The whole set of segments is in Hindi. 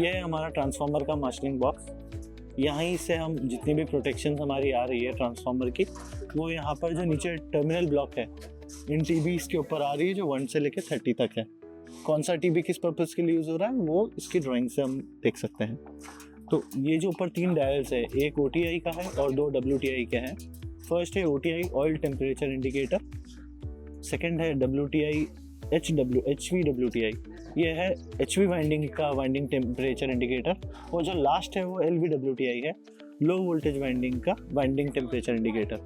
ये है हमारा ट्रांसफार्मर का मार्शलिंग बॉक्स। यहीं से हम जितनी भी प्रोटेक्शन हमारी आ रही है ट्रांसफार्मर की, वो यहाँ पर जो नीचे टर्मिनल ब्लॉक है इन टीबी इसके ऊपर आ रही है, जो 1 से लेकर 30 तक है। कौन सा टीबी किस पर्पज़ के लिए यूज़ हो रहा है वो इसकी ड्राइंग से हम देख सकते हैं। तो ये जो ऊपर 3 डायल्स है, एक OTI का है और 2 WTI के हैं। फर्स्ट है OTI oil temperature indicator, second है WTI HVWTI, ये है HV वाइंडिंग का वाइंडिंग टेम्परेचर इंडिकेटर, और जो लास्ट है वो LVWTI है, लो वोल्टेज वाइंडिंग का वाइंडिंग टेम्परेचर इंडिकेटर।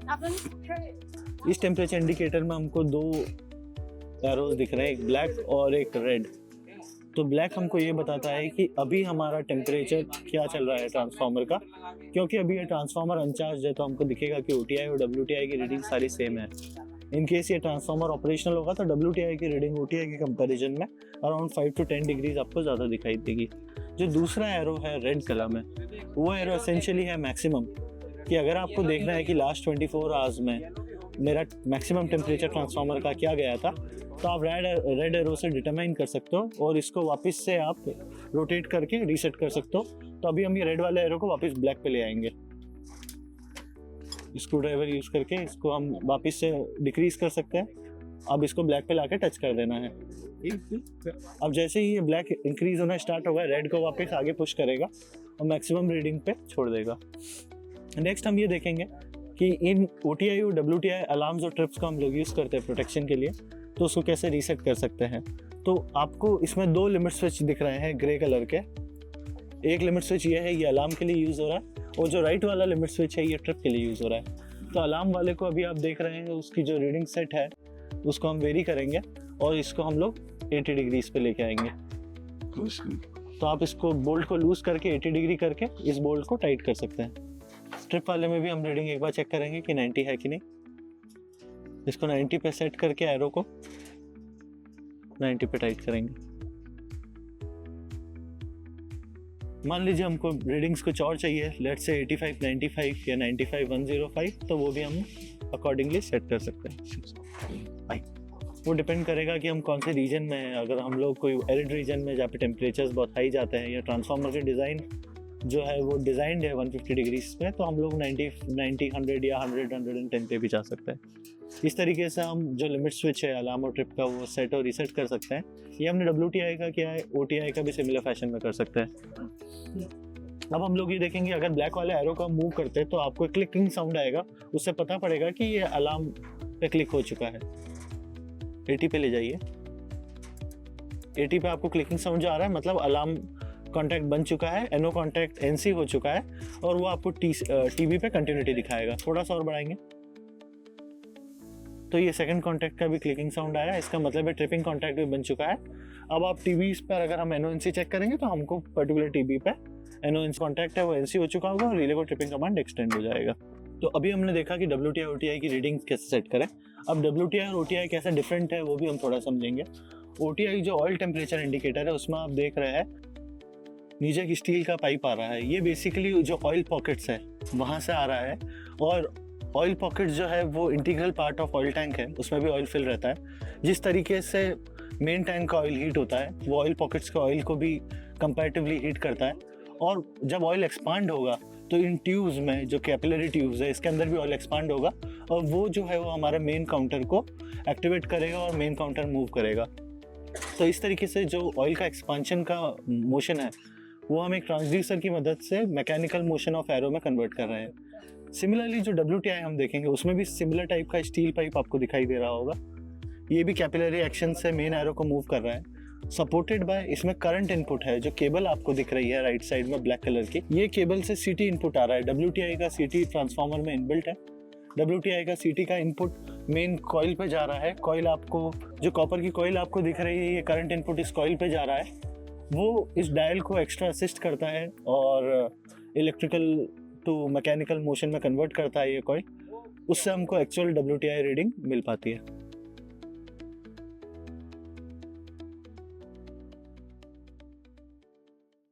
इस टेम्परेचर इंडिकेटर में हमको 2 एरोज दिख रहे हैं, एक ब्लैक और एक रेड। तो ब्लैक हमको ये बताता है कि अभी हमारा टेम्परेचर क्या चल रहा है ट्रांसफार्मर का, क्योंकि अभी ये ट्रांसफार्मर अनचार्ज है तो हमको दिखेगा कि OTI और WTI की रीडिंग सारी सेम है। इन केस ये ट्रांसफार्मर ऑपरेशनल होगा तो WTI की रीडिंग OTI के कंपैरिजन में अराउंड 5 to 10 डिग्रीज आपको ज़्यादा दिखाई देगी। जो दूसरा एरो है रेड कलर में, वो एरो एसेंशियली है मैक्सिमम, कि अगर आपको देखना है कि लास्ट 24 आवर्स में मेरा मैक्सिमम टेम्परेचर ट्रांसफार्मर का क्या गया था, तो आप रेड एरो से डिटरमाइन कर सकते हो और इसको वापस से आप रोटेट करके रीसेट कर सकते हो। तो अभी हम ये रेड वाले एरो को वापस ब्लैक पे ले आएंगे। स्क्रू ड्राइवर यूज़ करके इसको हम वापस से डिक्रीज कर सकते हैं। अब इसको ब्लैक पे लाके टच कर देना है। अब जैसे ही ये ब्लैक इंक्रीज होना स्टार्ट होगा, रेड को वापस आगे पुश करेगा और मैक्सिमम रीडिंग पे छोड़ देगा। नेक्स्ट हम ये देखेंगे कि इन OTI और WTI अलार्म्स और ट्रिप्स का हम लोग यूज़ करते हैं प्रोटेक्शन के लिए, तो उसको कैसे रीसेट कर सकते हैं। तो आपको इसमें 2 लिमिट स्विच दिख रहे हैं ग्रे कलर के। एक लिमिट स्विच ये है, ये अलार्म के लिए यूज़ हो रहा है, और जो राइट वाला लिमिट स्विच है ये ट्रिप के लिए यूज़ हो रहा है। तो अलार्म वाले को अभी आप देख रहे हैं, उसकी जो रीडिंग सेट है उसको हम वेरी करेंगे और इसको हम लोग 80 डिग्रीज पे लेके आएंगे। तो आप इसको बोल्ट को लूज करके 80 डिग्री करके इस बोल्ट को टाइट कर सकते हैं। स्ट्रिप वाले में भी हम रीडिंग एक बार चेक करेंगे कि 90 है कि नहीं। इसको 90 पे सेट करके एरो को 90 पे टाइट करेंगे। मान लीजिए हमको रीडिंग्स कुछ और चाहिए, लेट्स से 85, 95 या 95, 105, तो वो भी हम अकॉर्डिंगली सेट कर सकते हैं। वो डिपेंड करेगा कि हम कौन से रीजन में हैं। अगर हम लोग कोई एरिड रीजन में जहाँ पे टेम्परेचर्स बहुत हाई जाते हैं, या ट्रांसफार्मर के डिज़ाइन जो है वो डिज़ाइंड है 150 डिग्रीज में, तो हम लोग 90, 100 या 100, 110 पे भी जा सकते हैं। इस तरीके से हम जो लिमिट स्विच है अलार्म और ट्रिप का वो सेट और रीसेट कर सकते हैं। ये हमने WTI का किया है, OTI का भी सिमिलर फैशन में कर सकते हैं। अब हम लोग ये देखेंगे, अगर ब्लैक वाले एरो का मूव करते हैं तो आपको क्लिकिंग साउंड आएगा, उससे पता पड़ेगा कि ये अलार्म पे क्लिक हो चुका है। 80 पे ले जाइए। 80 पे आपको क्लिकिंग साउंड जो आ रहा है, मतलब अलार्म कॉन्टैक्ट बन चुका है, NO कॉन्टैक्ट NC हो चुका है, और वो आपको टीवी पे कंटिन्यूटी दिखाएगा। थोड़ा सा और बढ़ाएंगे तो ये सेकंड कॉन्टैक्ट का भी क्लिकिंग साउंड आया, इसका मतलब है ट्रिपिंग कॉन्टैक्ट भी बन चुका है। अब आप टीवी पर अगर हम NO NC चेक करेंगे तो हमको पर्टिकुलर टीवी पे NO NC कॉन्टैक्ट है वो NC हो चुका होगा और रिले को ट्रिपिंग कमांड एक्सटेंड हो जाएगा। तो अभी हमने देखा कि WTI OTI की रीडिंग कैसे सेट करें। अब WTI और OTI कैसे डिफरेंट है वो भी हम थोड़ा समझेंगे। OTI जो ऑयल टेम्परेचर इंडिकेटर है, उसमें आप देख रहे हैं नीचे की स्टील का पाइप आ रहा है। ये बेसिकली जो ऑयल पॉकेट्स है वहाँ से आ रहा है, और ऑयल पॉकेट जो है वो integral part of oil tank है, उसमें भी ऑयल फिल रहता है। जिस तरीके से मेन टैंक का ऑयल हीट होता है, वो ऑयल पॉकेट्स के ऑयल को भी कंपैरेटिवली हीट करता है। और जब ऑयल एक्सपांड होगा तो इन ट्यूब्स में, जो कैपिलरी ट्यूब्स है, इसके अंदर भी ऑयल एक्सपांड होगा, और वो जो है वो हमारे मेन काउंटर को एक्टिवेट करेगा और मेन काउंटर मूव करेगा। तो इस तरीके से जो ऑयल का एक्सपांशन का मोशन है वो हम एक ट्रांसड्यूसर की मदद से मैकेनिकल मोशन ऑफ एरो में कन्वर्ट कर रहे हैं। सिमिलरली जो WTI हम देखेंगे उसमें भी सिमिलर टाइप का स्टील पाइप आपको दिखाई दे रहा होगा। ये भी कैपिलरी एक्शन से मेन एरो को मूव कर रहा है, सपोर्टेड बाय इसमें करंट इनपुट है। जो केबल आपको दिख रही है राइट साइड में ब्लैक कलर की, ये केबल से CT इनपुट आ रहा है। WTI का CT ट्रांसफार्मर में इनबिल्ट है। WTI का CT का इनपुट मेन कॉइल पे जा रहा है। कॉइल आपको, जो कॉपर की कॉइल आपको दिख रही है, ये करंट इनपुट इस कॉइल पे जा रहा है। वो इस डायल को एक्स्ट्रा असिस्ट करता है और इलेक्ट्रिकल टू मैकेनिकल मोशन में कन्वर्ट करता है ये कॉइल। उससे हमको एक्चुअल WTI रीडिंग मिल पाती है।